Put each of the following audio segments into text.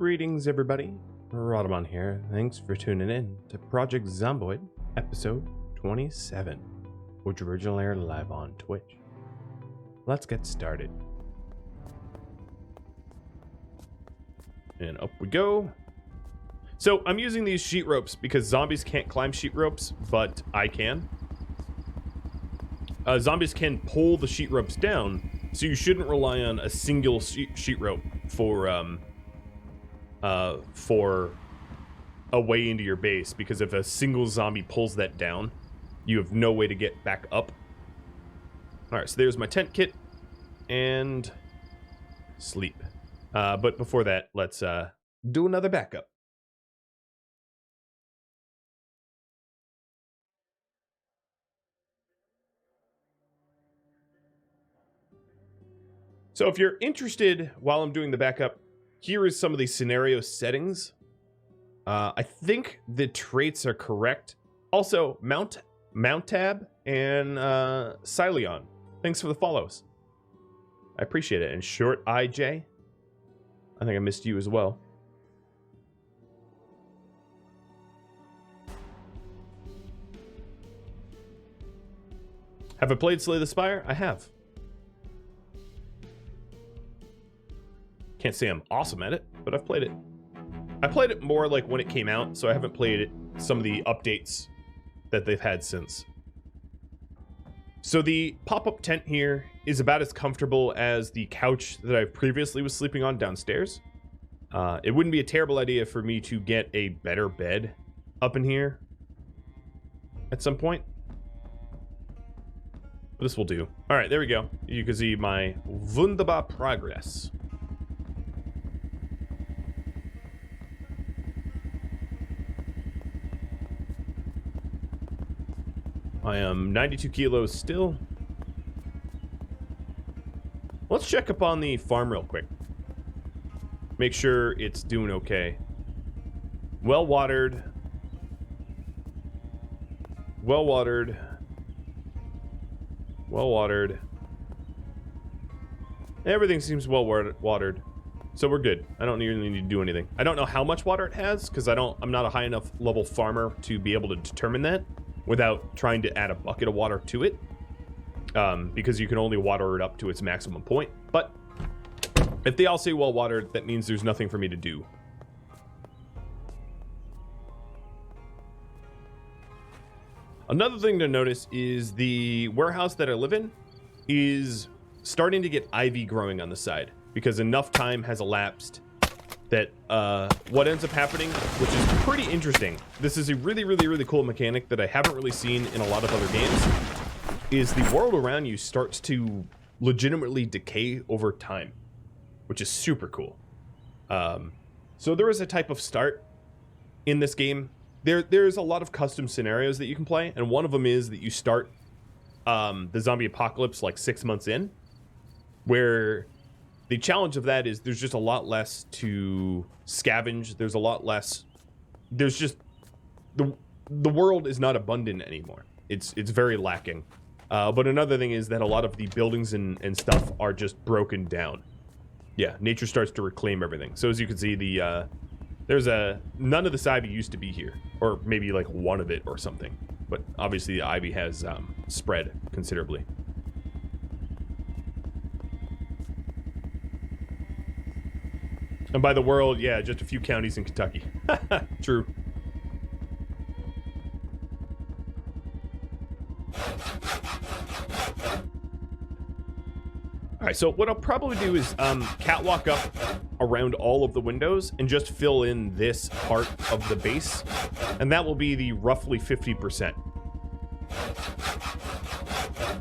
Greetings, everybody. Rhadamant here. Thanks for tuning in to Project Zomboid, episode 27, which originally aired live on Twitch. Let's get started. And up we go. So I'm using these sheet ropes because zombies can't climb sheet ropes, but I can. Zombies can pull the sheet ropes down, so you shouldn't rely on a single sheet rope for a way into your base, because if a single zombie pulls that down, you have no way to get back up. Alright, so there's my tent kit, and sleep. But before that, let's do another backup. So if you're interested, while I'm doing the backup, here is some of the scenario settings. I think the traits are correct. Also, Mount Tab and Sileon. Thanks for the follows. I appreciate it. And Short IJ, I think I missed you as well. Have I played Slay the Spire? I have. Can't say I'm awesome at it, but I've played it. I played it more like when it came out, so I haven't played it some of the updates that they've had since. So the pop-up tent here is about as comfortable as the couch that I previously was sleeping on downstairs. It wouldn't be a terrible idea for me to get a better bed up in here at some point. But this will do. All right, there we go. You can see my wunderbar progress. I am 92 kilos still. Let's check up on the farm real quick. Make sure it's doing okay. Well watered. Well watered. Well watered. Everything seems well watered. So we're good. I don't really need to do anything. I don't know how much water it has, because I'm not a high enough level farmer to be able to determine that without trying to add a bucket of water to it, because you can only water it up to its maximum point. But if they all say well watered, that means there's nothing for me to do. Another thing to notice is the warehouse that I live in is starting to get ivy growing on the side, because enough time has elapsed that what ends up happening, which is pretty interesting, this is a really cool mechanic that I haven't really seen in a lot of other games, is the world around you starts to legitimately decay over time, which is super cool. So there is a type of start in this game. There's a lot of custom scenarios that you can play, and one of them is that you start the zombie apocalypse like 6 months in, where the challenge of that is there's just a lot less to scavenge. There's a lot less. There's just the world is not abundant anymore. It's very lacking. But another thing is that a lot of the buildings and stuff are just broken down. Yeah, nature starts to reclaim everything. So as you can see, there's none of this ivy used to be here, or maybe like one of it or something. But obviously the ivy has spread considerably. And by the world, yeah, just a few counties in Kentucky. True. All right, so what I'll probably do is catwalk up around all of the windows and just fill in this part of the base. And that will be the roughly 50%.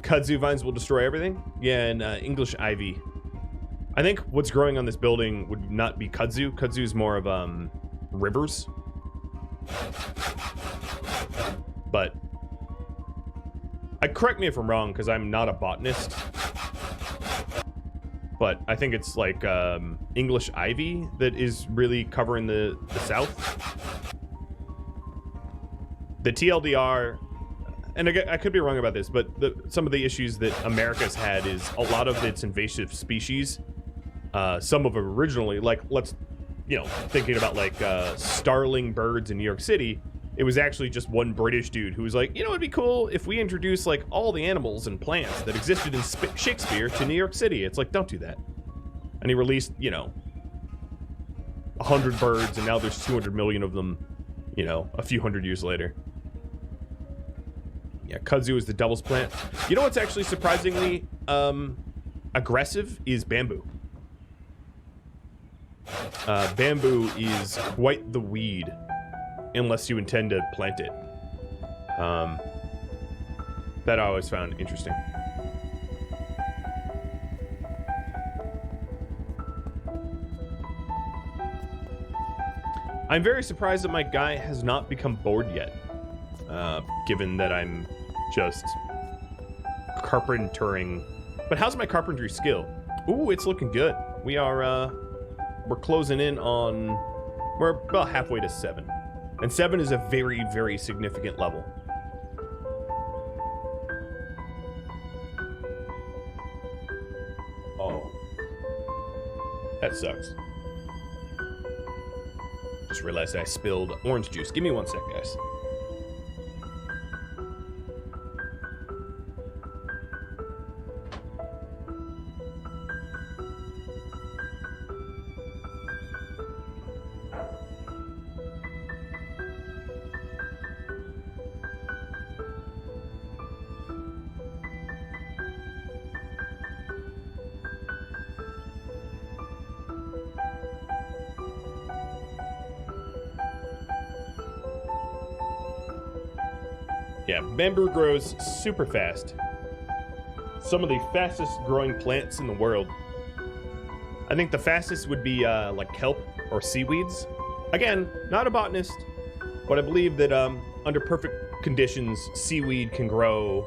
Kudzu vines will destroy everything. Yeah, and English ivy. I think what's growing on this building would not be kudzu. Kudzu is more of rivers. But correct me if I'm wrong, because I'm not a botanist. But I think it's like English ivy that is really covering the south. The TLDR, and I could be wrong about this, but some of the issues that America's had is a lot of its invasive species. Some of them originally, like you know, thinking about like starling birds in New York City, it was actually just one British dude who was like, you know, it'd be cool if we introduce like all the animals and plants that existed in Shakespeare to New York City. It's like, don't do that. And he released, you know, 100 birds, and now there's 200 million of them, you know, a few hundred years later. Yeah, kudzu is the devil's plant. You know what's actually surprisingly aggressive is bamboo. Bamboo is quite the weed, unless you intend to plant it. That I always found interesting. I'm very surprised that my guy has not become bored yet, given that I'm just carpentering. But how's my carpentry skill? Ooh, it's looking good. We are, we're closing in on, we're about halfway to 7. And 7 is a very, very significant level. Oh. That sucks. Just realized I spilled orange juice. Give me 1 sec, guys. Yeah, bamboo grows super fast. Some of the fastest growing plants in the world. I think the fastest would be like kelp or seaweeds. Again, not a botanist, but I believe that under perfect conditions, seaweed can grow,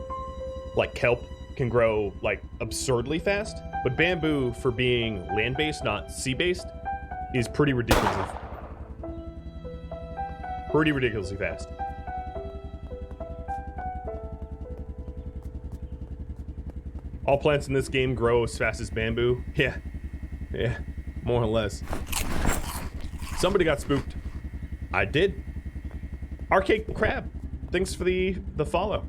like kelp can grow like absurdly fast. But bamboo, for being land-based, not sea-based, is pretty ridiculously fast. All plants in this game grow as fast as bamboo. Yeah, more or less. Somebody got spooked. I did. Arcade Crab, thanks for the follow.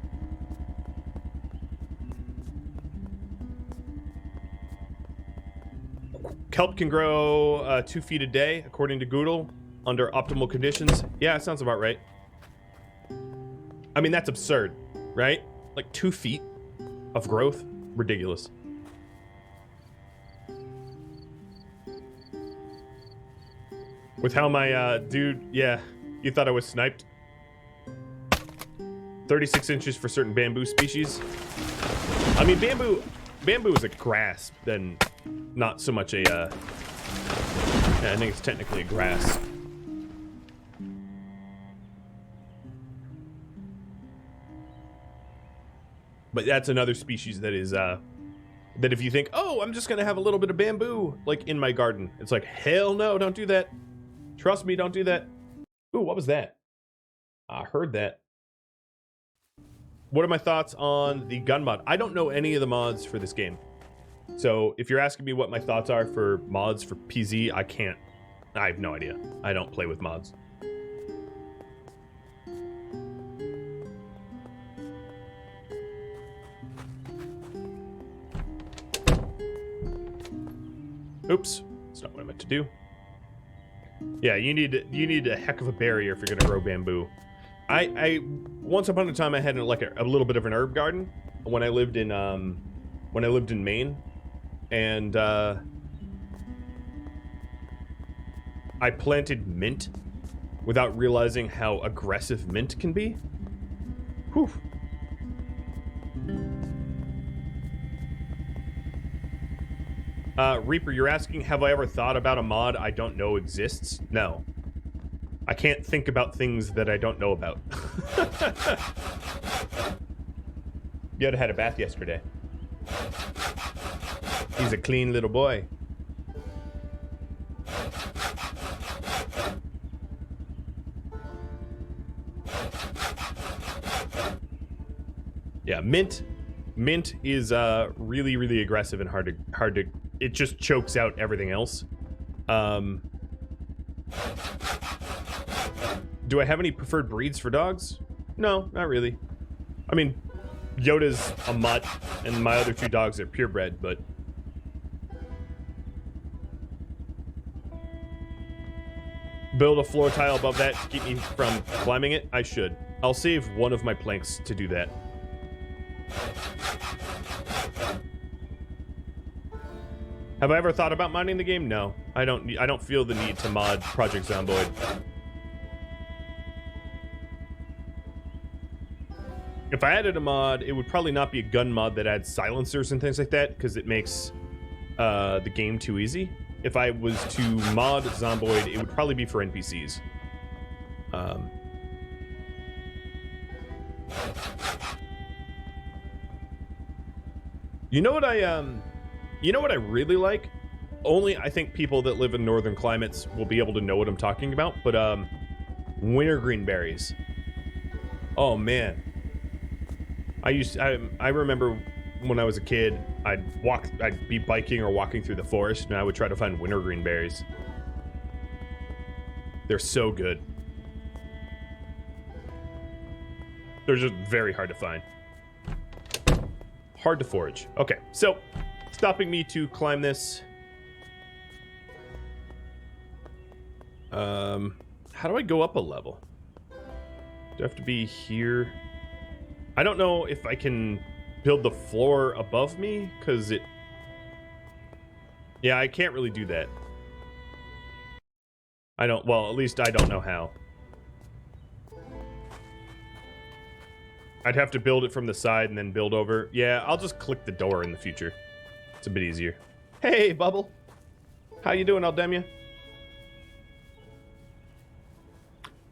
Kelp can grow 2 feet a day, according to Google, under optimal conditions. Yeah, it sounds about right. I mean, that's absurd, right? Like 2 feet of growth. Ridiculous. With how my dude, yeah, you thought I was sniped. 36 inches for certain bamboo species. I mean, bamboo is a grass, then not so much a yeah, I think it's technically a grass. But that's another species that is, that if you think, oh, I'm just gonna have a little bit of bamboo, like, in my garden. It's like, hell no, don't do that. Trust me, don't do that. Ooh, what was that? I heard that. What are my thoughts on the gun mod? I don't know any of the mods for this game. So if you're asking me what my thoughts are for mods for PZ, I have no idea. I don't play with mods. Oops, that's not what I meant to do. Yeah, you need a heck of a barrier if you're gonna grow bamboo. I once upon a time I had like a little bit of an herb garden when I lived in Maine, and I planted mint without realizing how aggressive mint can be. Whew. Reaper, you're asking, have I ever thought about a mod I don't know exists? No. I can't think about things that I don't know about. Yoda had a bath yesterday. He's a clean little boy. Yeah, mint is really, really aggressive and hard to. It just chokes out everything else. Do I have any preferred breeds for dogs? No, not really. I mean, Yoda's a mutt, and my other 2 dogs are purebred, but... Build a floor tile above that to keep me from climbing it? I should. I'll save one of my planks to do that. Have I ever thought about modding the game? No. I don't feel the need to mod Project Zomboid. If I added a mod, it would probably not be a gun mod that adds silencers and things like that, because it makes the game too easy. If I was to mod Zomboid, it would probably be for NPCs. You know what I really like? Only I think people that live in northern climates will be able to know what I'm talking about, but wintergreen berries. Oh man. I remember when I was a kid, I'd be biking or walking through the forest, and I would try to find wintergreen berries. They're so good. They're just very hard to find. Hard to forage. Okay, so stopping me to climb this. How do I go up a level? Do I have to be here? I don't know if I can build the floor above me, because it... Yeah, I can't really do that. Well, at least I don't know how. I'd have to build it from the side and then build over. Yeah, I'll just click the door in the future. It's a bit easier. Hey, Bubble. How you doing, Aldemia?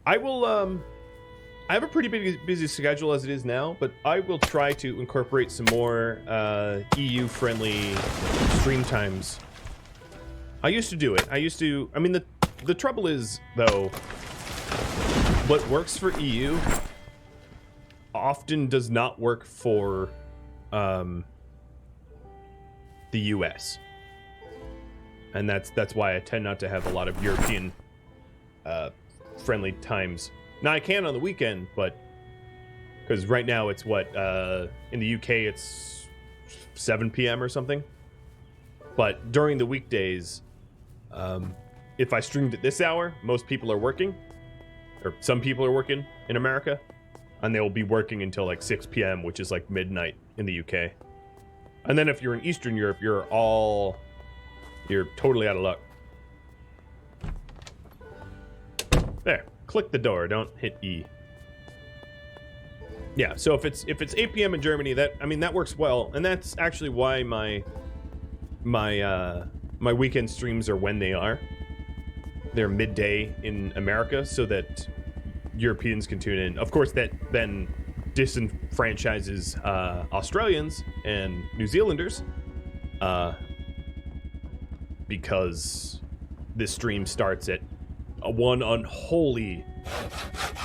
I will, I have a pretty busy schedule as it is now, but I will try to incorporate some more EU-friendly stream times. I used to do it. I mean, the trouble is, though, what works for EU often does not work for the US. And that's why I tend not to have a lot of European friendly times. Now I can on the weekend, but because right now it's what in the UK it's 7 p.m. or something. But during the weekdays, if I streamed at this hour, most people are working, or some people are working in America, and they will be working until like 6 p.m., which is like midnight in the UK. And then if you're in Eastern Europe, you're totally out of luck. There, click the door, don't hit E. Yeah, so if it's 8 p.m. in Germany, that works well, and that's actually why my weekend streams are when they are. They're midday in America, so that Europeans can tune in. Of course, that then disenfranchises Australians and New Zealanders, because this stream starts at one unholy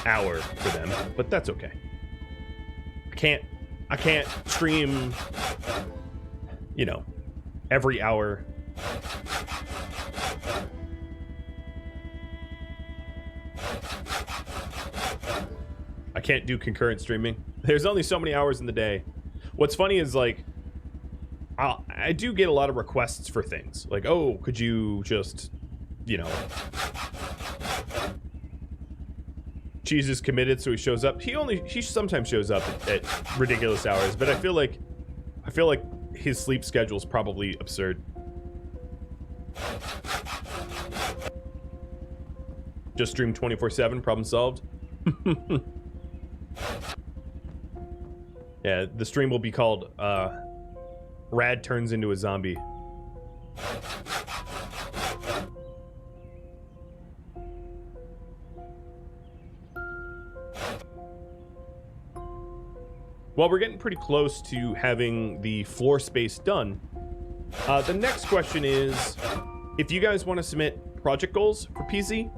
hour for them, but that's okay. I can't stream, every hour. I can't do concurrent streaming. There's only so many hours in the day. What's funny is, like, I do get a lot of requests for things. Like, oh, could you just, Cheese is committed, so he shows up. He sometimes shows up at ridiculous hours, but I feel like his sleep schedule is probably absurd. Just stream 24/7, problem solved. Yeah, the stream will be called Rad Turns Into a Zombie. Well, we're getting pretty close to having the floor space done. The next question is, if you guys want to submit project goals for PZ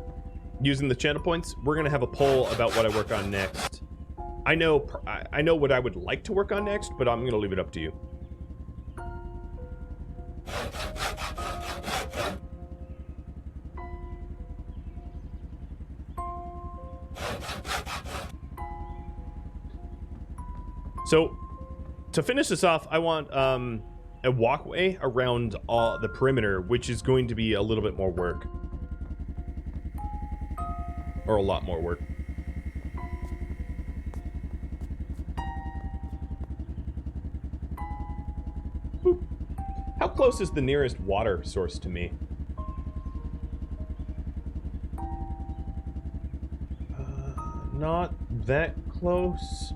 using the channel points, we're going to have a poll about what I work on next. I know what I would like to work on next, but I'm going to leave it up to you. So, to finish this off, I want a walkway around the perimeter, which is going to be a little bit more work. Or a lot more work. Boop. How close is the nearest water source to me? Not that close.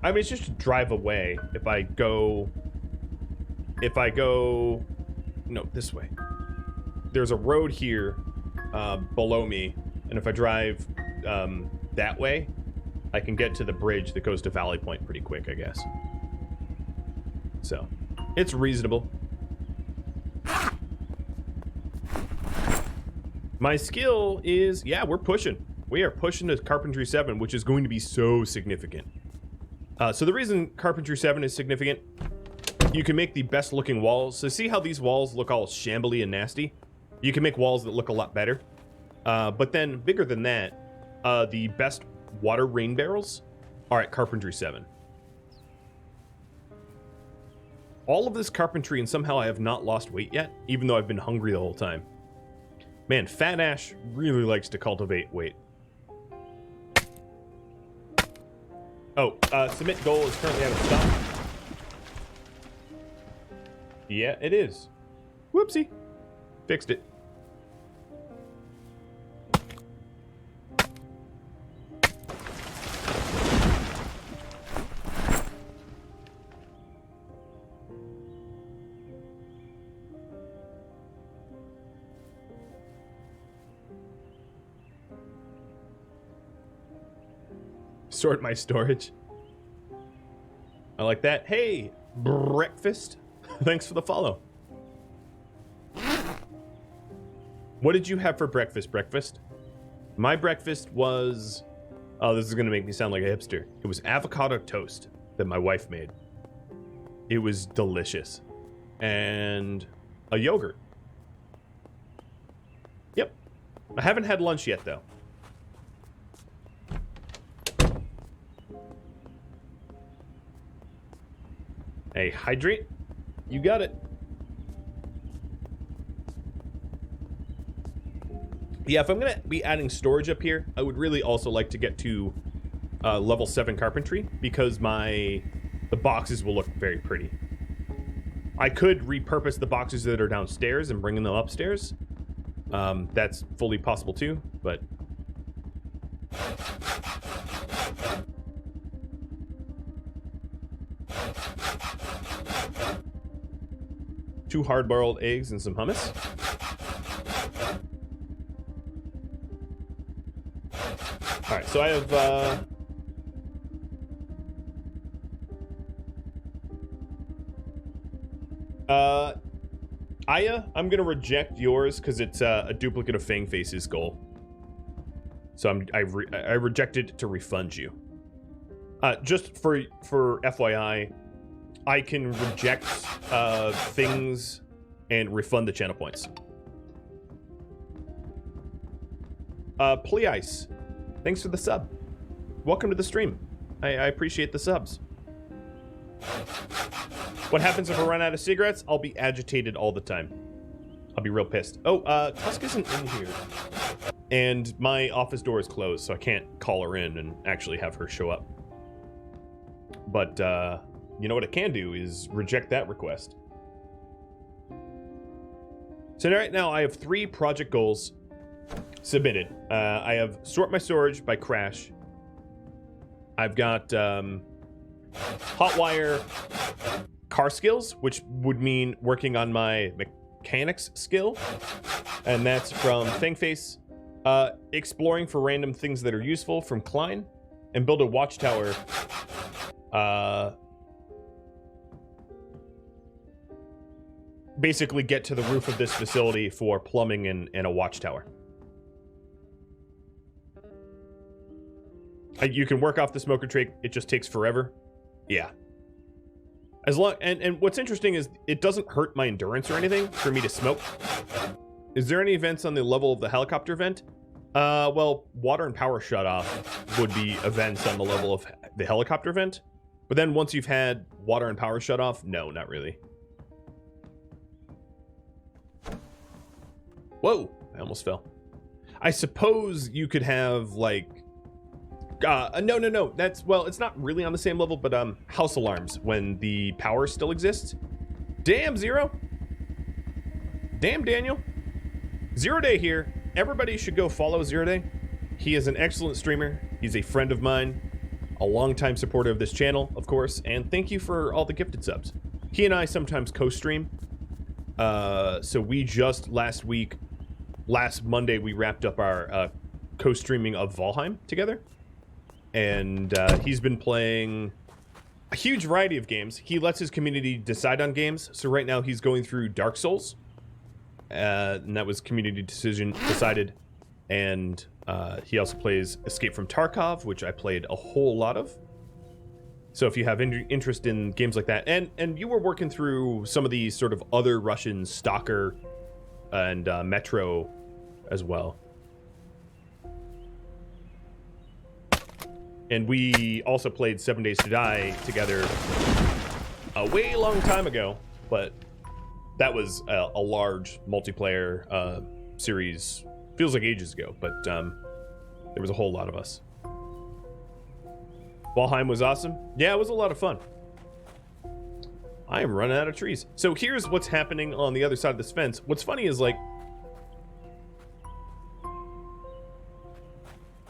I mean, it's just a drive away. If I go, no, this way. There's a road here below me, and if I drive that way, I can get to the bridge that goes to Valley Point pretty quick, I guess. So, it's reasonable. My skill is, yeah, we're pushing. We are pushing to Carpentry 7, which is going to be so significant. So the reason Carpentry 7 is significant, you can make the best looking walls. So see how these walls look all shambly and nasty? You can make walls that look a lot better. But then, bigger than that, the best water rain barrels are at Carpentry 7. All of this carpentry, and somehow I have not lost weight yet, even though I've been hungry the whole time. Man, Fat Ash really likes to cultivate weight. Oh, submit goal is currently out of stock. Yeah, it is. Whoopsie. Fixed it. Sort my storage. I like that. Hey, breakfast. Thanks for the follow. What did you have for breakfast? My breakfast was... Oh, this is going to make me sound like a hipster. It was avocado toast that my wife made. It was delicious. And a yogurt. Yep. I haven't had lunch yet, though. Hey, hydrate. You got it. Yeah, if I'm going to be adding storage up here, I would really also like to get to level 7 carpentry, because the boxes will look very pretty. I could repurpose the boxes that are downstairs and bring them upstairs. That's fully possible too, but... Two hard-boiled eggs and some hummus. All right, so I have Aya, I'm gonna reject yours because it's a duplicate of Fangface's goal. So I rejected to refund you. Just for FYI, I can reject things and refund the channel points. Pleice, thanks for the sub. Welcome to the stream. I appreciate the subs. What happens if I run out of cigarettes? I'll be agitated all the time. I'll be real pissed. Oh, Tusk isn't in here. And my office door is closed, so I can't call her in and actually have her show up. But, you know what I can do is reject that request. So right now I have 3 project goals submitted. I have sort my storage by crash. I've got hotwire car skills, which would mean working on my mechanics skill. And that's from Fangface. Exploring for random things that are useful from Klein. And build a watchtower. Basically get to the roof of this facility for plumbing and a watchtower. You can work off the smoker trait, it just takes forever. Yeah. As long and what's interesting is it doesn't hurt my endurance or anything for me to smoke. Is there any events on the level of the helicopter vent? Well, water and power shut off would be events on the level of the helicopter event. But then once you've had water and power shut off, no, not really. Whoa, I almost fell. I suppose you could have, like... no. That's, well, it's not really on the same level, but house alarms when the power still exists. Damn, Zero. Damn, Daniel. Zero Day here. Everybody should go follow Zero Day. He is an excellent streamer. He's a friend of mine, a longtime supporter of this channel, of course, and thank you for all the gifted subs. He and I sometimes co-stream. So we just last Monday, we wrapped up our co-streaming of Valheim together. And he's been playing a huge variety of games. He lets his community decide on games. So right now he's going through Dark Souls. And that was community decision decided. And he also plays Escape from Tarkov, which I played a whole lot of. So if you have interest in games like that, and you were working through some of the sort of other Russian Stalker and Metro as well. And we also played 7 Days to Die together a way long time ago, but that was a large multiplayer series. Feels like ages ago, but there was a whole lot of us. Valheim was awesome. Yeah, it was a lot of fun. I am running out of trees. So here's what's happening on the other side of this fence. What's funny is, like,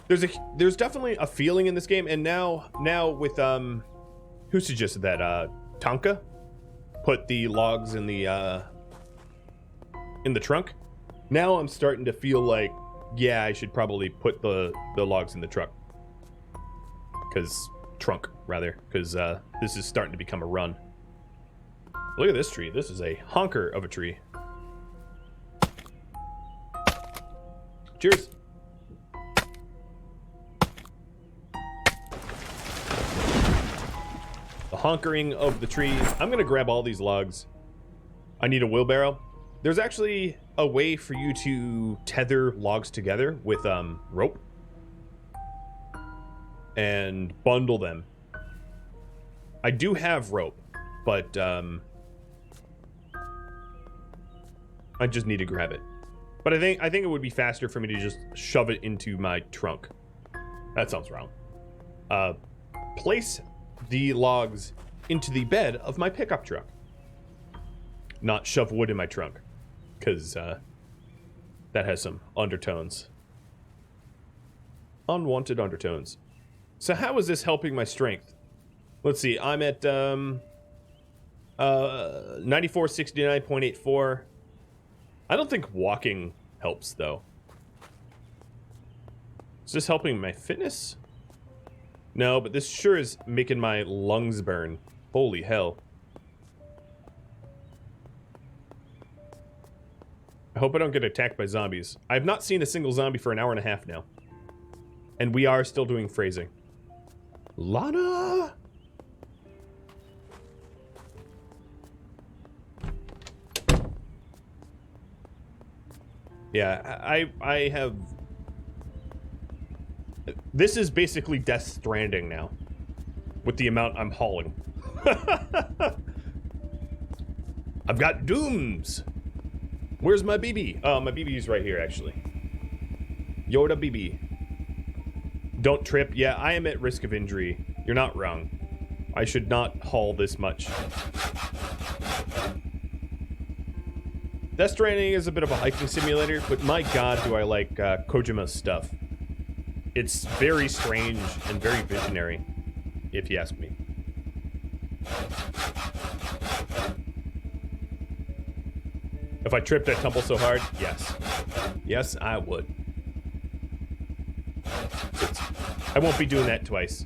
there's definitely a feeling in this game, and now with who suggested that? Tonka put the logs in the trunk. Now I'm starting to feel like, yeah, I should probably put the logs in the trunk. Trunk, because this is starting to become a run. Look at this tree. This is a honker of a tree. Cheers. The honkering of the tree. I'm gonna grab all these logs. I need a wheelbarrow. There's actually a way for you to tether logs together with rope and bundle them. I do have rope, but I just need to grab it. But I think it would be faster for me to just shove it into my trunk. That sounds wrong. Place the logs into the bed of my pickup truck. Not shove wood in my trunk, because that has some undertones. Unwanted undertones. So how is this helping my strength? Let's see, I'm at 9469.84. I don't think walking helps, though. Is this helping my fitness? No, but this sure is making my lungs burn. Holy hell. I hope I don't get attacked by zombies. I've not seen a single zombie for an hour and a half now. And we are still doing phrasing. Lana! Yeah, I have... This is basically Death Stranding now. With the amount I'm hauling. I've got dooms! Where's my BB? Oh, my BB is right here, actually. Yoda BB. Don't trip. Yeah, I am at risk of injury. You're not wrong. I should not haul this much. Death Stranding is a bit of a hiking simulator, but my god do I like Kojima's stuff. It's very strange and very visionary, if you ask me. If I tripped, I'd tumble so hard? Yes. Yes, I would. I won't be doing that twice.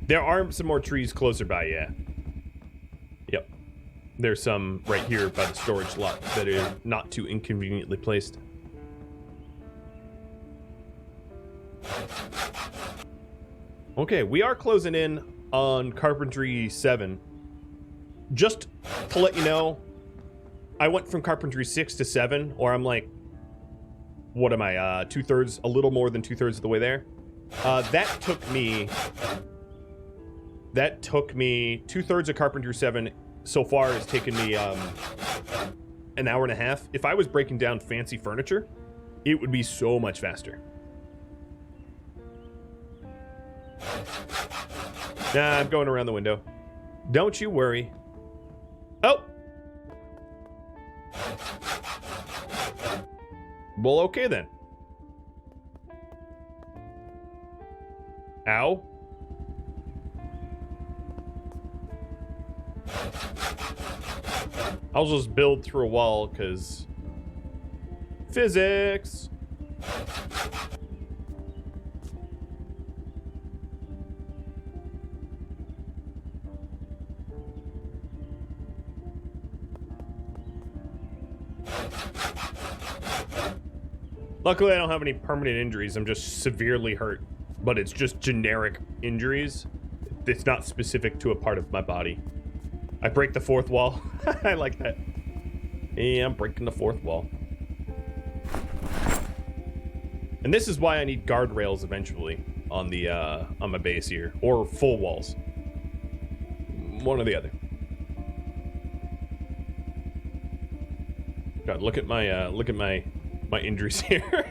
There are some more trees closer by, yeah. Yep. There's some right here by the storage lot that are not too inconveniently placed. Okay, we are closing in on Carpentry 7. Just to let you know, I went from Carpentry 6 to 7, or I'm like, what am I, 2/3, a little more than 2/3 of the way there. That took me 2/3 of Carpentry 7 so far has taken me an hour and a half. If I was breaking down fancy furniture, it would be so much faster. Nah, I'm going around the window. Don't you worry. Oh! Well, okay then. Ow. I'll just build through a wall, because... physics! Luckily, I don't have any permanent injuries. I'm just severely hurt, but it's just generic injuries. It's not specific to a part of my body. I break the fourth wall. I like that. Yeah, I'm breaking the fourth wall. And this is why I need guardrails eventually on the on my base here, or full walls. One or the other. God, look at my injuries here.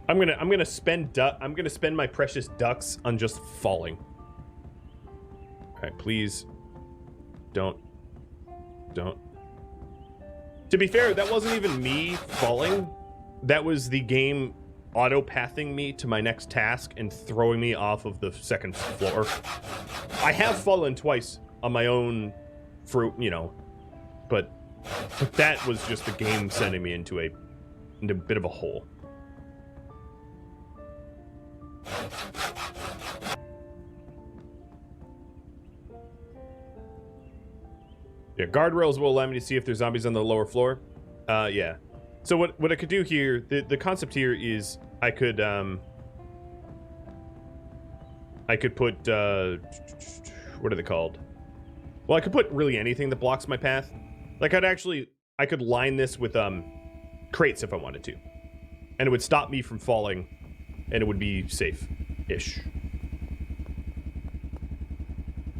I'm gonna spend my precious ducks on just falling. All right, please, don't. To be fair, that wasn't even me falling. That was the game auto-pathing me to my next task and throwing me off of the second floor. I have fallen twice on my own, but that was just the game sending me into a bit of a hole. Yeah, guardrails will allow me to see if there's zombies on the lower floor. Yeah. So what I could do here, the concept here is I could put what are they called? Well, I could put really anything that blocks my path. Like I could line this with crates if I wanted to, and it would stop me from falling, and it would be safe-ish.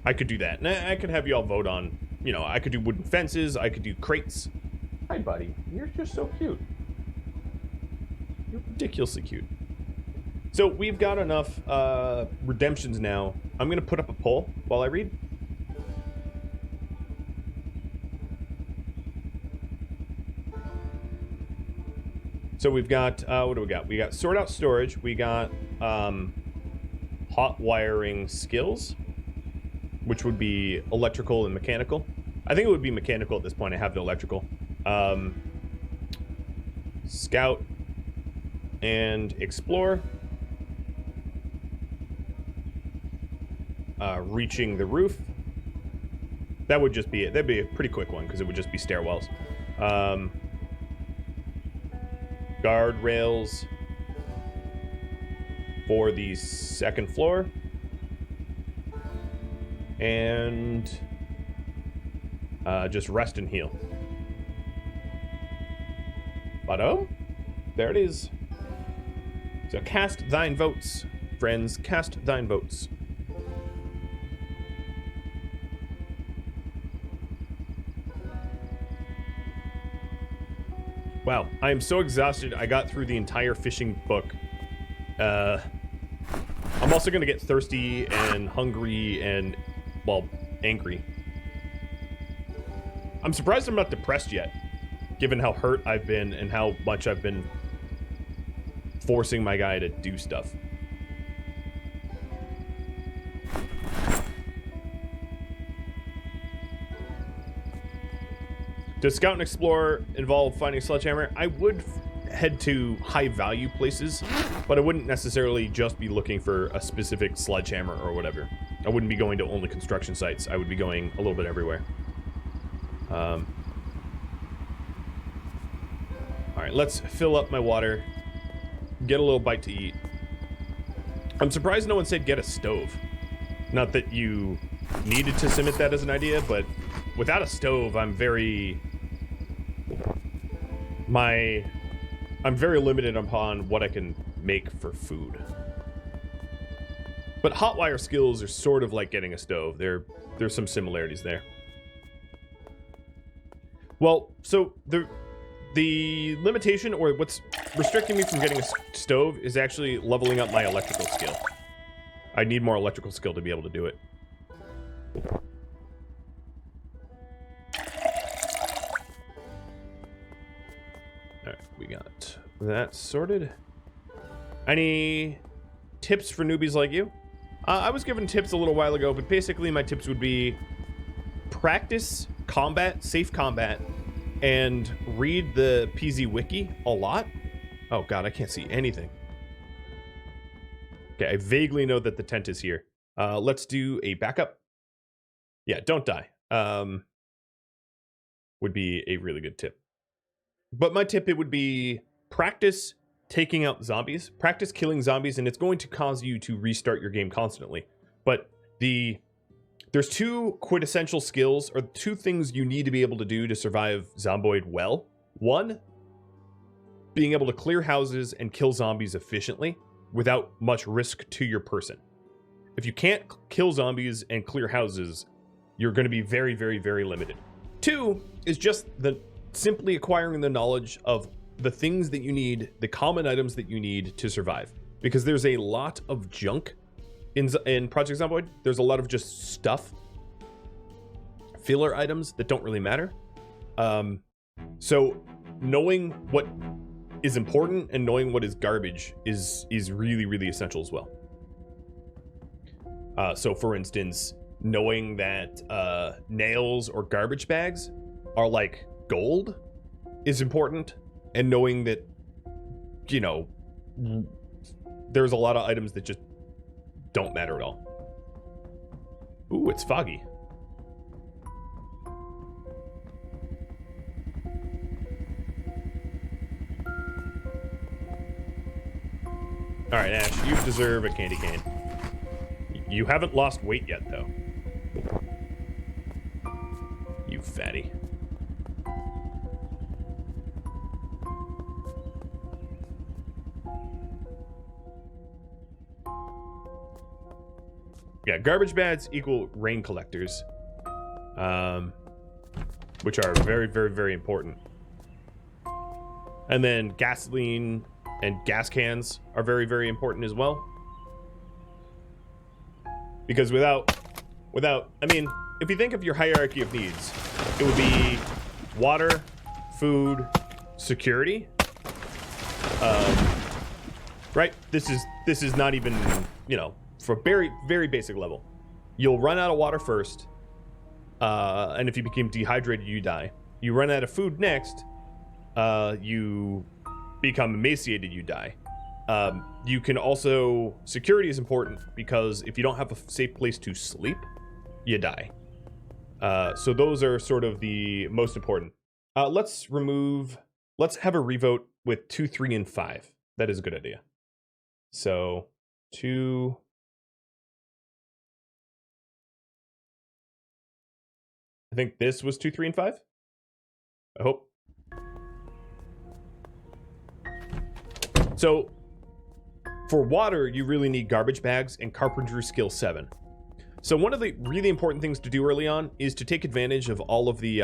I could do that, and I could have y'all vote on. I could do wooden fences. I could do crates. Hi, buddy. You're just so cute. You're ridiculously cute. So we've got enough redemptions now. I'm going to put up a poll while I read. So we've got, what do we got? We got sort out storage. We got hot wiring skills, which would be electrical and mechanical. I think it would be mechanical at this point. I have the electrical. Scout and explore. Reaching the roof. That would just be it. That'd be a pretty quick one because it would just be stairwells. Guardrails for the second floor. And just rest and heal. But oh, there it is. So cast thine votes, friends. Cast thine votes. Wow, I am so exhausted. I got through the entire fishing book. I'm also going to get thirsty and hungry and, well, angry. I'm surprised I'm not depressed yet, given how hurt I've been and how much I've been forcing my guy to do stuff. Does Scout and Explore involve finding a sledgehammer? I would head to high-value places, but I wouldn't necessarily just be looking for a specific sledgehammer or whatever. I wouldn't be going to only construction sites. I would be going a little bit everywhere. All right, let's fill up my water. Get a little bite to eat. I'm surprised no one said get a stove. Not that you needed to submit that as an idea, but without a stove, I'm very limited upon what I can make for food. But hotwire skills are sort of like getting a stove. There's some similarities there. Well, so the limitation, or what's restricting me from getting a stove, is actually leveling up my electrical skill. I need more electrical skill to be able to do it. Alright, we got that sorted. Any tips for newbies like you? I was given tips a little while ago, but basically my tips would be practice combat, safe combat, and read the PZ Wiki a lot. Oh god, I can't see anything. Okay, I vaguely know that the tent is here. Let's do a backup. Yeah, don't die. Would be a really good tip. But my tip, it would be practice taking out zombies, practice killing zombies, and it's going to cause you to restart your game constantly. But there's two quintessential skills, or two things you need to be able to do to survive Zomboid well. One, being able to clear houses and kill zombies efficiently without much risk to your person. If you can't kill zombies and clear houses, you're going to be very, very, very limited. Two is just simply acquiring the knowledge of the things that you need, the common items that you need to survive. Because there's a lot of junk in Project Zomboid. There's a lot of just stuff, filler items that don't really matter. So knowing what is important and knowing what is garbage is really, really essential as well. So for instance, knowing that nails or garbage bags are like gold is important, and knowing that, you know, there's a lot of items that just don't matter at all. Ooh, it's foggy. All right, Ash, you deserve a candy cane. You haven't lost weight yet, though. You fatty. Yeah, garbage bags equal rain collectors, which are very, very, very important. And then gasoline and gas cans are very, very important as well. Because without, I mean, if you think of your hierarchy of needs, it would be water, food, security. Right? This is not even, you know, for very, very basic level. You'll run out of water first, and if you become dehydrated, you die. You run out of food next, you become emaciated, you die. You can also, security is important because if you don't have a safe place to sleep, you die. So those are sort of the most important. Let's have a revote with 2, 3, and 5. That is a good idea. So 2. I think this was 2, 3, and 5. I hope. So for water, you really need garbage bags and carpentry skill 7. So one of the really important things to do early on is to take advantage of all of the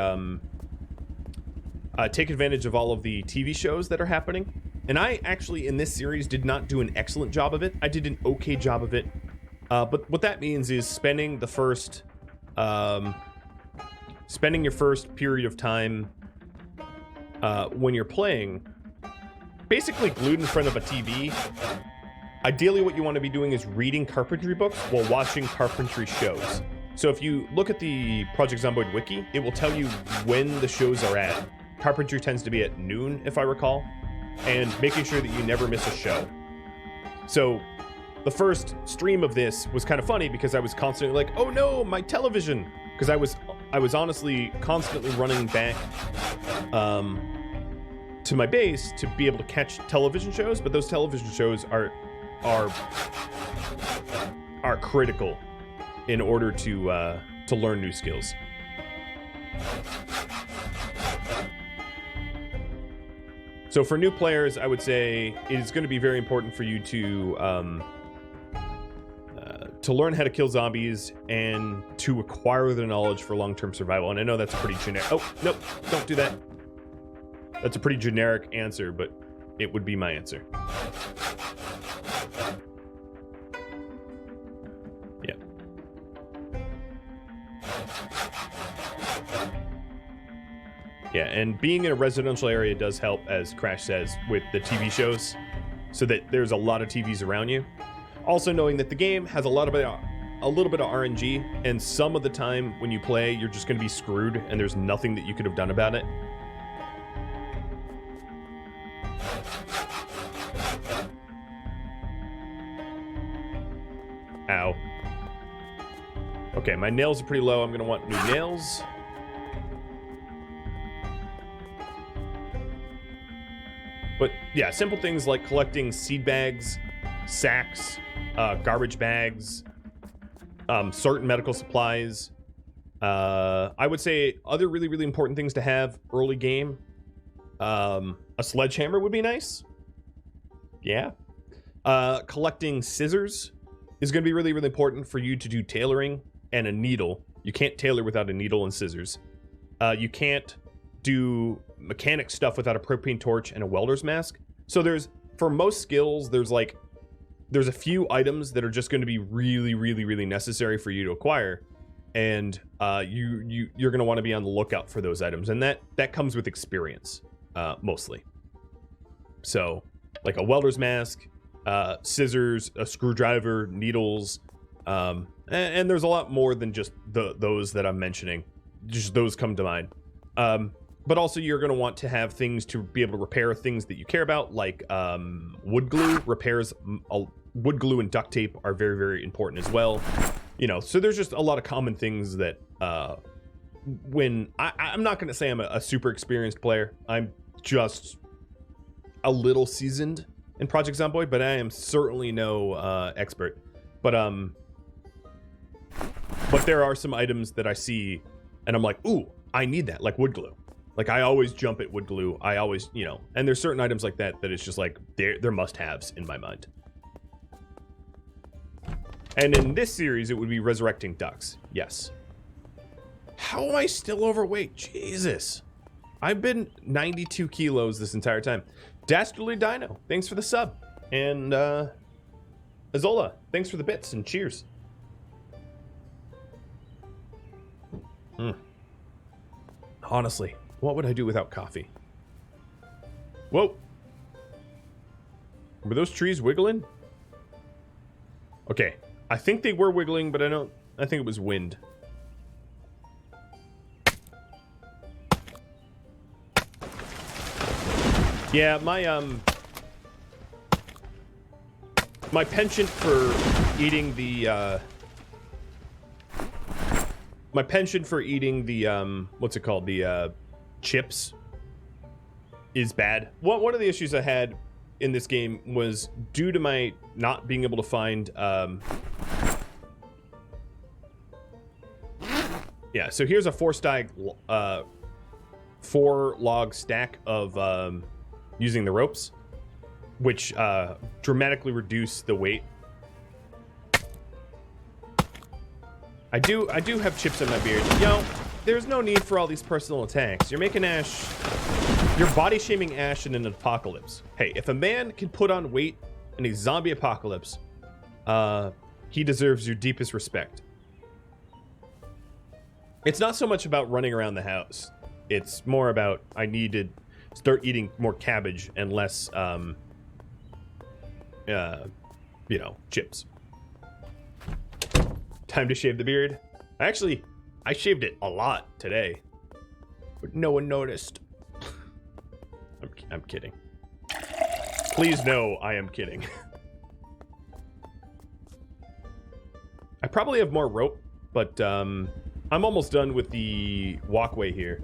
TV shows that are happening. And I actually, in this series, did not do an excellent job of it. I did an okay job of it. But what that means is spending your first period of time when you're playing basically glued in front of a TV. Ideally, what you want to be doing is reading carpentry books while watching carpentry shows. So if you look at the Project Zomboid wiki, it will tell you when the shows are at. Carpentry tends to be at noon, if I recall, and making sure that you never miss a show. So the first stream of this was kind of funny because I was constantly like, oh no, my television, because I was honestly constantly running back to my base to be able to catch television shows, but those television shows are critical in order to learn new skills. So for new players, I would say it is going to be very important for you to learn how to kill zombies and to acquire the knowledge for long-term survival. And I know that's a pretty generic... Oh, nope, don't do that. That's a pretty generic answer, but it would be my answer. Yeah. Yeah, and being in a residential area does help, as Crash says, with the TV shows, so that there's a lot of TVs around you. Also knowing that the game has a little bit of RNG, and some of the time when you play, you're just going to be screwed, and there's nothing that you could have done about it. Ow. Okay, my nails are pretty low. I'm going to want new nails. But yeah, simple things like collecting seed bags, sacks, garbage bags, certain medical supplies. I would say other really, really important things to have early game. A sledgehammer would be nice. Yeah. Collecting scissors is going to be really, really important for you to do tailoring, and a needle. You can't tailor without a needle and scissors. You can't do mechanic stuff without a propane torch and a welder's mask. So for most skills, there's a few items that are just going to be really, really, really necessary for you to acquire, and you're going to want to be on the lookout for those items, and that comes with experience, mostly. So, like a welder's mask, scissors, a screwdriver, needles, and there's a lot more than just those that I'm mentioning. Just those come to mind. But also, you're going to want to have things to be able to repair things that you care about, like wood glue. Repairs, wood glue and duct tape are very, very important as well. You know, so there's just a lot of common things that when I'm not going to say I'm a super experienced player. I'm just a little seasoned in Project Zomboid, but I am certainly no expert. But there are some items that I see, and I'm like, ooh, I need that, like wood glue. Like, I always jump at wood glue. I always, you know, and there's certain items like that it's just like, they're must-haves in my mind. And in this series, it would be resurrecting ducks. Yes. How am I still overweight? Jesus. I've been 92 kilos this entire time. Dastardly Dino, thanks for the sub. And, Azola, thanks for the bits, and cheers. Honestly, what would I do without coffee? Whoa. Were those trees wiggling? Okay, I think they were wiggling, but I think it was wind. Yeah, my penchant for eating the what's it called? The chips is bad. One of the issues I had in this game was due to my not being able to find yeah, so here's a four log stack of using the ropes, which dramatically reduce the weight. I do have chips in my beard. Yo, there's no need for all these personal attacks. You're making Ash... You're body shaming Ash in an apocalypse. Hey, if a man can put on weight in a zombie apocalypse, he deserves your deepest respect. It's not so much about running around the house. It's more about I need to start eating more cabbage and less, you know, chips. Time to shave the beard. Actually, I shaved it a lot today, but no one noticed. I'm kidding. Please know I am kidding. I probably have more rope, but I'm almost done with the walkway here.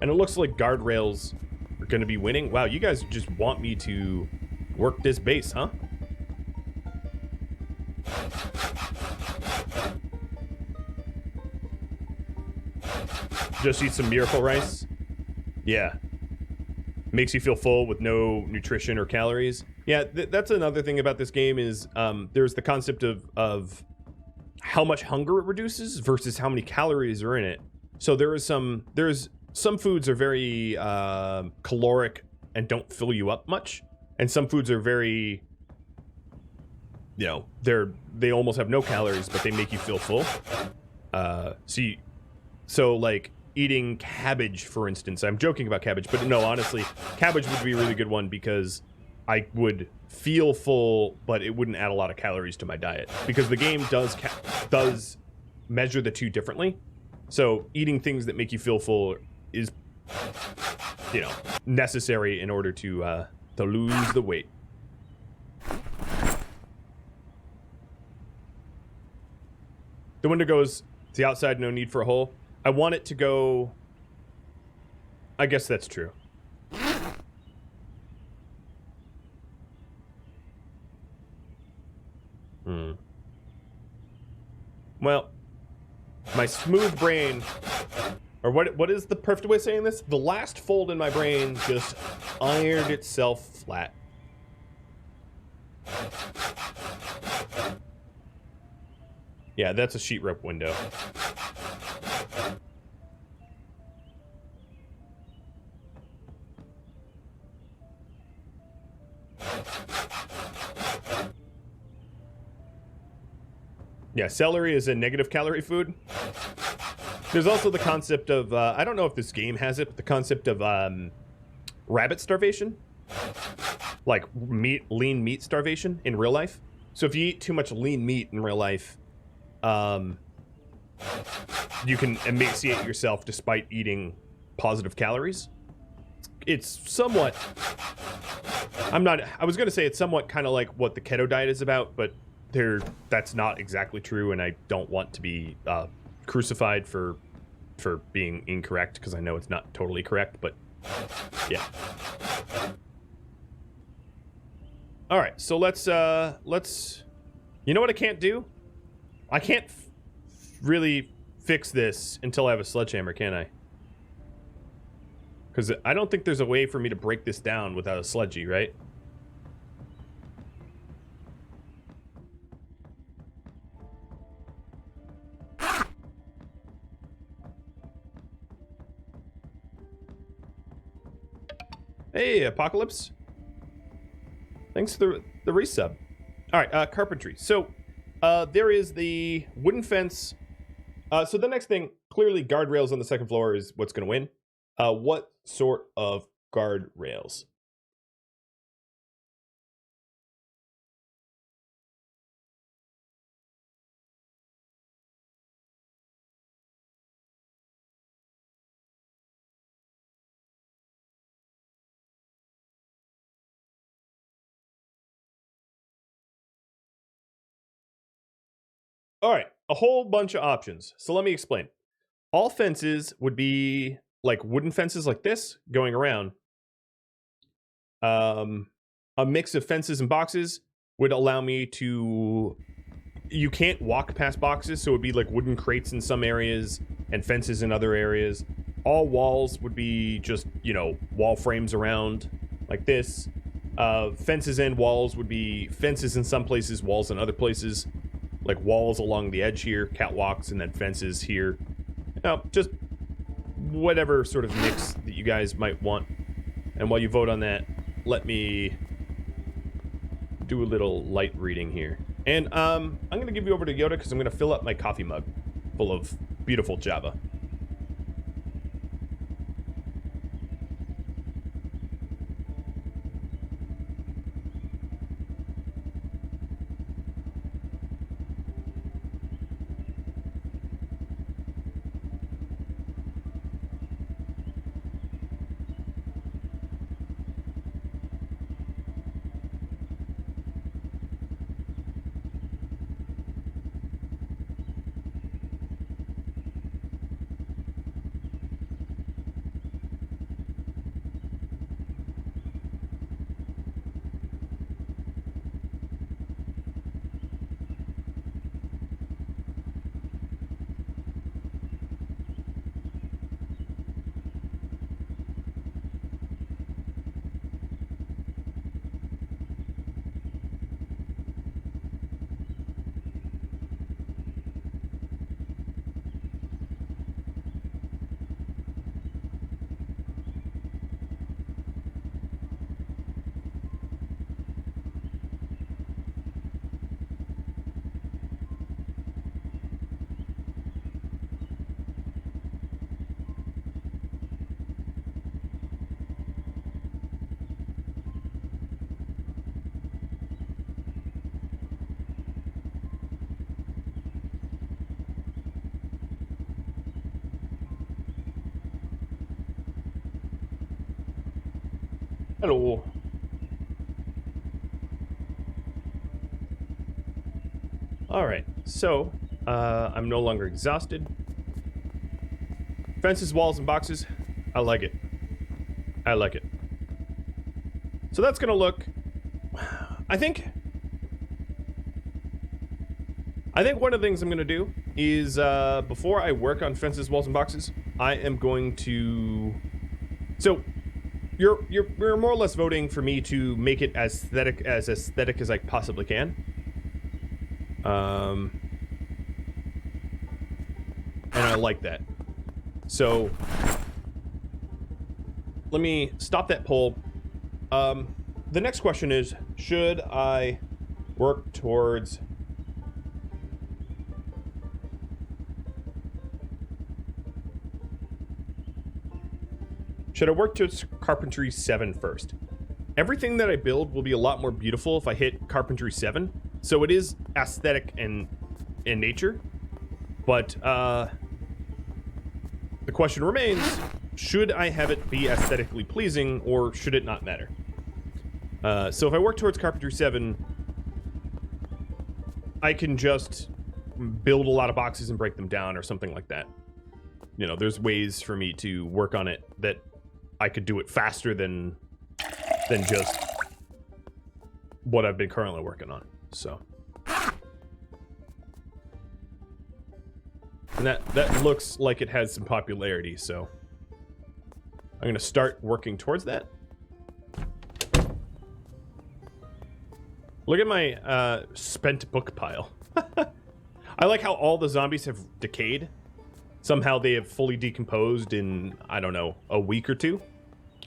And it looks like guardrails are going to be winning. Wow, you guys just want me to work this base, huh? Just eat some miracle rice. Yeah. Makes you feel full with no nutrition or calories. Yeah, that's another thing about this game is there's the concept of how much hunger it reduces versus how many calories are in it. So there's some foods are very caloric and don't fill you up much, and some foods are very, you know, they almost have no calories, but they make you feel full. So like eating cabbage, for instance. I'm joking about cabbage, but no, honestly, cabbage would be a really good one because I would feel full, but it wouldn't add a lot of calories to my diet because the game does measure the two differently. So eating things that make you feel full is, you know, necessary in order to lose the weight. The window goes to the outside, no need for a hole. I want it to go... I guess that's true. Well, my smooth brain... Or what is the perfect way of saying this? The last fold in my brain just ironed itself flat. Yeah, that's a sheet rope window. Yeah, celery is a negative calorie food. There's also the concept of, I don't know if this game has it, but the concept of rabbit starvation. Like lean meat starvation in real life. So if you eat too much lean meat in real life, you can emaciate yourself despite eating positive calories. It's somewhat... I was going to say it's somewhat kind of like what the keto diet is about, but that's not exactly true, and I don't want to be crucified for being incorrect, because I know it's not totally correct, but yeah. All right, so let's you know what I can't do? I can't really fix this until I have a sledgehammer, can I? Because I don't think there's a way for me to break this down without a sledgy, right? Hey, Apocalypse. Thanks for the resub. All right, carpentry. So there is the wooden fence. So the next thing, clearly guardrails on the second floor is what's going to win. What sort of guardrails? All right, a whole bunch of options. So let me explain. All fences would be like wooden fences like this going around. A mix of fences and boxes would allow me to... You can't walk past boxes, so it would be like wooden crates in some areas and fences in other areas. All walls would be just, you know, wall frames around like this. Fences and walls would be fences in some places, walls in other places. Like walls along the edge here, catwalks, and then fences here. You know, just whatever sort of mix that you guys might want. And while you vote on that, let me do a little light reading here. And I'm going to give you over to Yoda because I'm going to fill up my coffee mug full of beautiful Java. Hello. All right, so I'm no longer exhausted. Fences, walls, and boxes. I like it. I like it. So that's gonna look. I think one of the things I'm gonna do is before I work on fences, walls, and boxes, I am going to. So you're more or less voting for me to make it as aesthetic as I possibly can. And I like that. So let me stop that poll. The next question is, should I work towards Carpentry 7 first? Everything that I build will be a lot more beautiful if I hit Carpentry 7. So it is aesthetic in nature. But the question remains, should I have it be aesthetically pleasing or should it not matter? So if I work towards Carpentry 7, I can just build a lot of boxes and break them down or something like that. You know, there's ways for me to work on it that I could do it faster than just what I've been currently working on. So, and that looks like it has some popularity, so I'm going to start working towards that. Look at my spent book pile. I like how all the zombies have decayed. Somehow they have fully decomposed in, I don't know, a week or two.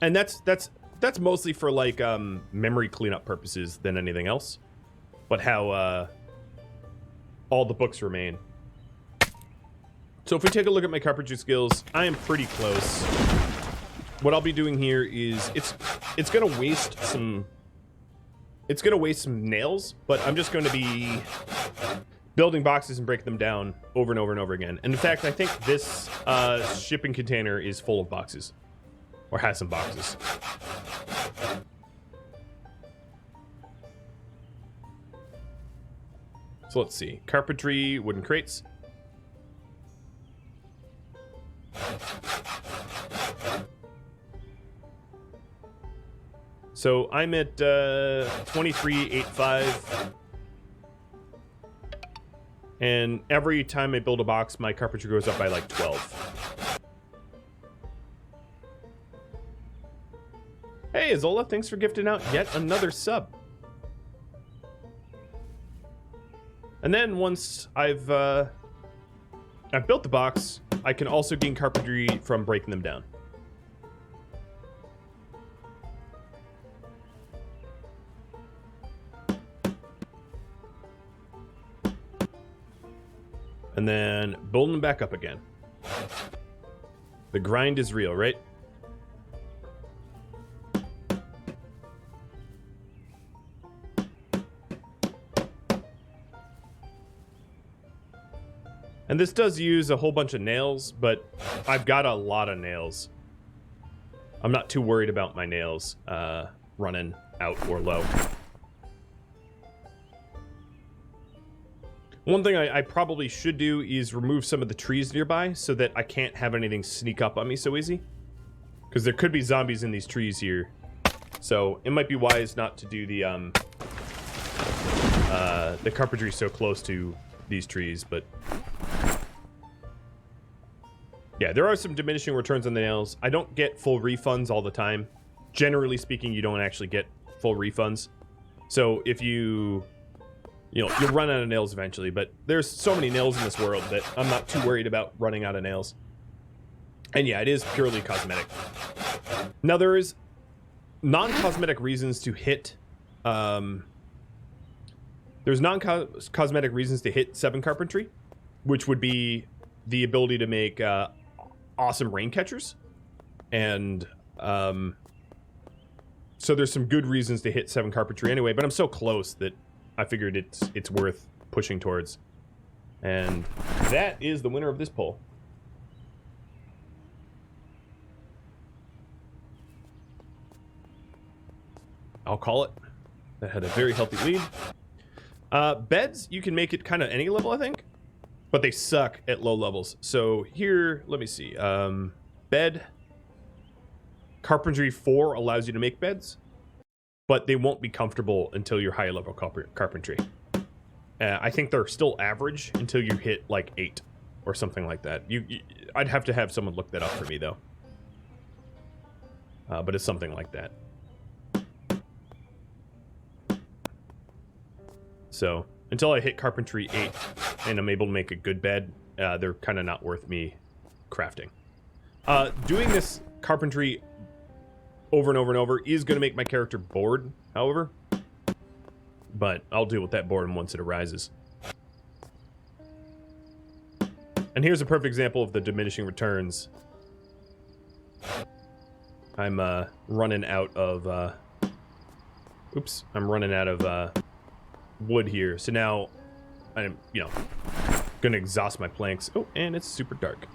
And that's mostly for like memory cleanup purposes than anything else. But how all the books remain. So if we take a look at my carpentry skills, I am pretty close. What I'll be doing here is it's gonna waste some nails, but I'm just going to be building boxes and breaking them down over and over and over again. And in fact, I think this shipping container is full of boxes, or has some boxes. So let's see. Carpentry, wooden crates. So I'm at 23.85, and every time I build a box, my carpentry goes up by like 12. Hey, Azola, thanks for gifting out yet another sub. And then once I've built the box, I can also gain carpentry from breaking them down. And then building them back up again. The grind is real, right? And this does use a whole bunch of nails, but I've got a lot of nails. I'm not too worried about my nails running out or low. One thing I probably should do is remove some of the trees nearby so that I can't have anything sneak up on me so easy. Because there could be zombies in these trees here. So it might be wise not to do the carpentry so close to these trees, but yeah, there are some diminishing returns on the nails. I don't get full refunds all the time. Generally speaking, you don't actually get full refunds. So if you'll run out of nails eventually, but there's so many nails in this world that I'm not too worried about running out of nails. And yeah, it is purely cosmetic. Now there is non-cosmetic reasons to hit there's non-cosmetic reasons to hit 7 carpentry, which would be the ability to make awesome rain catchers. And so there's some good reasons to hit 7 carpentry anyway, but I'm so close that I figured it's worth pushing towards. And that is the winner of this poll. I'll call it. That had a very healthy lead. Beds, you can make it kind of any level, I think. But they suck at low levels. So here, let me see. Bed. Carpentry 4 allows you to make beds. But they won't be comfortable until you're higher level carpentry. I think they're still average until you hit like 8 or something like that. I'd have to have someone look that up for me though. But it's something like that. So until I hit carpentry 8 and I'm able to make a good bed, they're kind of not worth me crafting. Doing this carpentry over and over and over is going to make my character bored, however. But I'll deal with that boredom once it arises. And here's a perfect example of the diminishing returns. I'm running out of... oops, I'm running out of wood here. So now I'm, going to exhaust my planks. Oh, and it's super dark.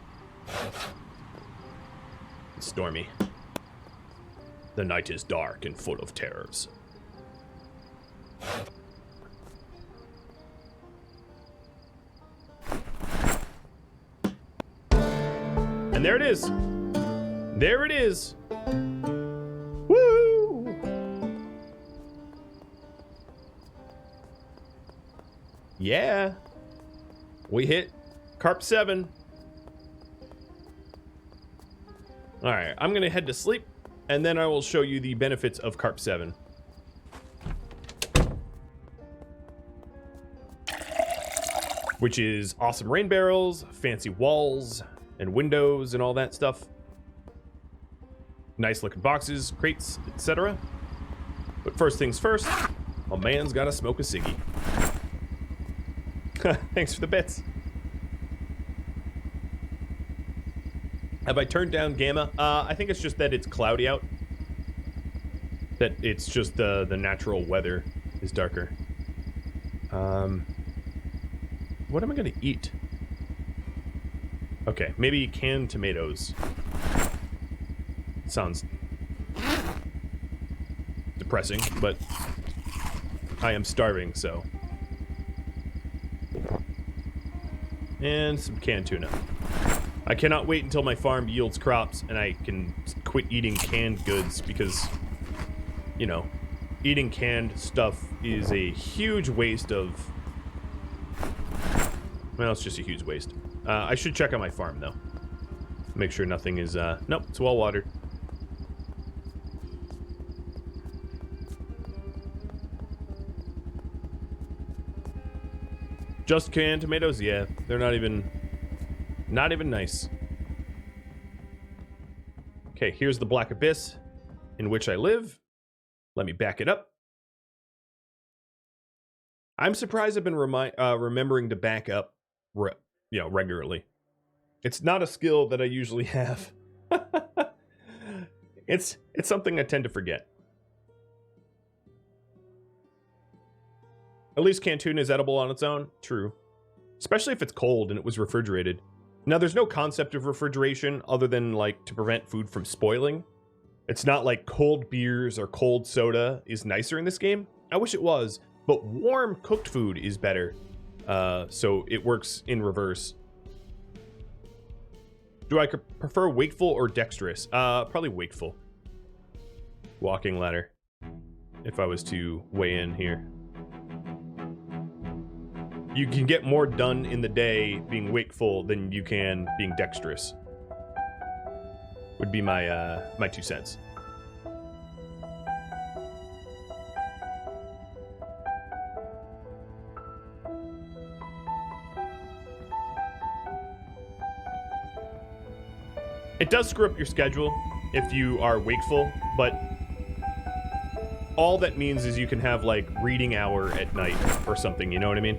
It's stormy. The night is dark and full of terrors. And there it is. There it is. Woo! Yeah. We hit Carp 7. All right, I'm going to head to sleep, and then I will show you the benefits of Carp 7. Which is awesome rain barrels, fancy walls, and windows, and all that stuff. Nice looking boxes, crates, etc. But first things first, a man's gotta smoke a ciggy. Thanks for the bits. Have I turned down gamma? I think it's just that it's cloudy out. That it's just the natural weather is darker. What am I gonna eat? Okay, maybe canned tomatoes. Sounds depressing, but I am starving, so. And some canned tuna. I cannot wait until my farm yields crops and I can quit eating canned goods because, eating canned stuff is a huge waste of... Well, it's just a huge waste. I should check on my farm, though. Make sure nothing is... Nope, it's well watered. Just canned tomatoes? Yeah, they're not even nice. Okay, here's the Black Abyss in which I live. Let me back it up. I'm surprised I've been remembering to back up, regularly. It's not a skill that I usually have. It's something I tend to forget. At least canned tuna is edible on its own. True. Especially if it's cold and it was refrigerated. Now, there's no concept of refrigeration other than, to prevent food from spoiling. It's not like cold beers or cold soda is nicer in this game. I wish it was, but warm cooked food is better. So it works in reverse. Do I prefer wakeful or dexterous? Probably wakeful. Walking ladder. If I was to weigh in here. You can get more done in the day being wakeful than you can being dexterous. Would be my my 2 cents. It does screw up your schedule if you are wakeful, but all that means is you can have reading hour at night or something, you know what I mean?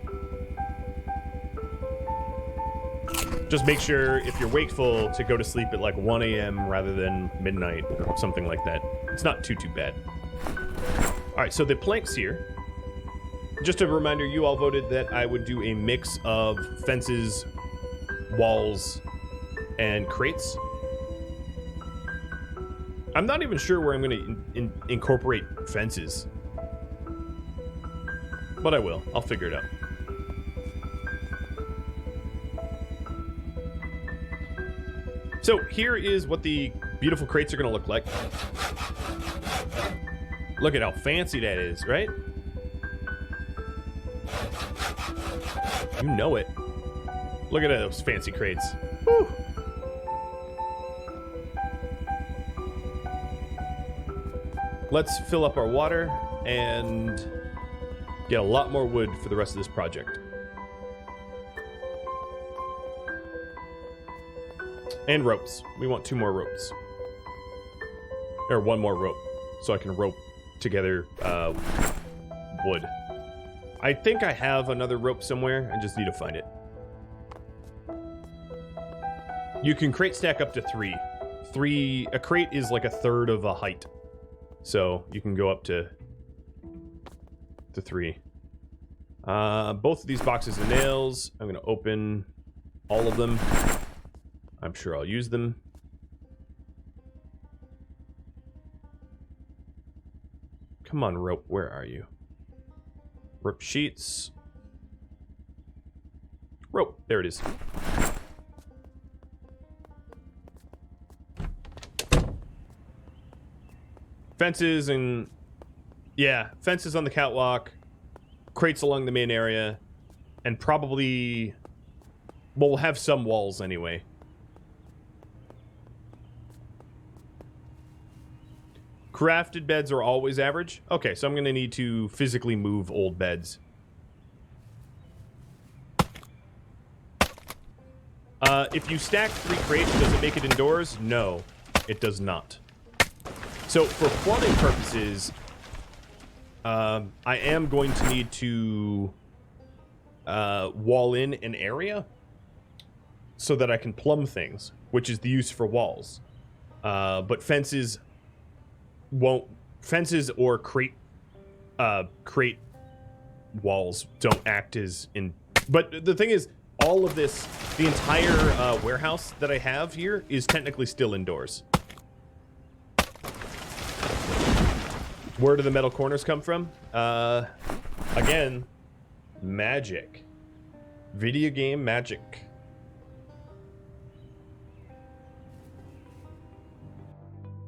Just make sure if you're wakeful to go to sleep at 1 a.m. rather than midnight or something like that. It's not too bad. All right, so the planks here. Just a reminder, you all voted that I would do a mix of fences, walls, and crates. I'm not even sure where I'm going to incorporate fences. But I will. I'll figure it out. So here is what the beautiful crates are going to look like. Look at how fancy that is, right? You know it. Look at those fancy crates. Whew. Let's fill up our water and get a lot more wood for the rest of this project. And ropes. We want 2 more ropes. Or 1 more rope, so I can rope together wood. I think I have another rope somewhere. I just need to find it. You can crate stack up to 3. A crate is like a third of a height. So you can go up to 3. Both of these boxes of nails, I'm going to open all of them. I'm sure I'll use them. Come on, rope. Where are you? Rip sheets. Rope. There it is. Fences and... yeah, fences on the catwalk. Crates along the main area. And probably... well, we'll have some walls anyway. Crafted beds are always average. Okay, so I'm going to need to physically move old beds. If you stack 3 crates, does it make it indoors? No, it does not. So for plumbing purposes, I am going to need to wall in an area so that I can plumb things, which is the use for walls. But fences or crate walls don't act as in. But the thing is, all of this, the entire warehouse that I have here is technically still indoors. Where do the metal corners come from? Again, magic. Video game magic.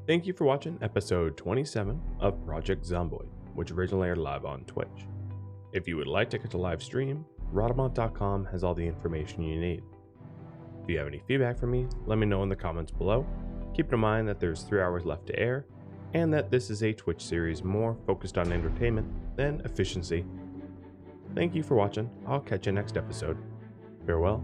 Thank you for watching episode 27 of Project Zomboid, which originally aired live on Twitch. If you would like to catch a live stream, Rhadamant.com has all the information you need. If you have any feedback for me, let me know in the comments below. Keep in mind that there's 3 hours left to air, and that this is a Twitch series more focused on entertainment than efficiency. Thank you for watching. I'll catch you next episode. Farewell.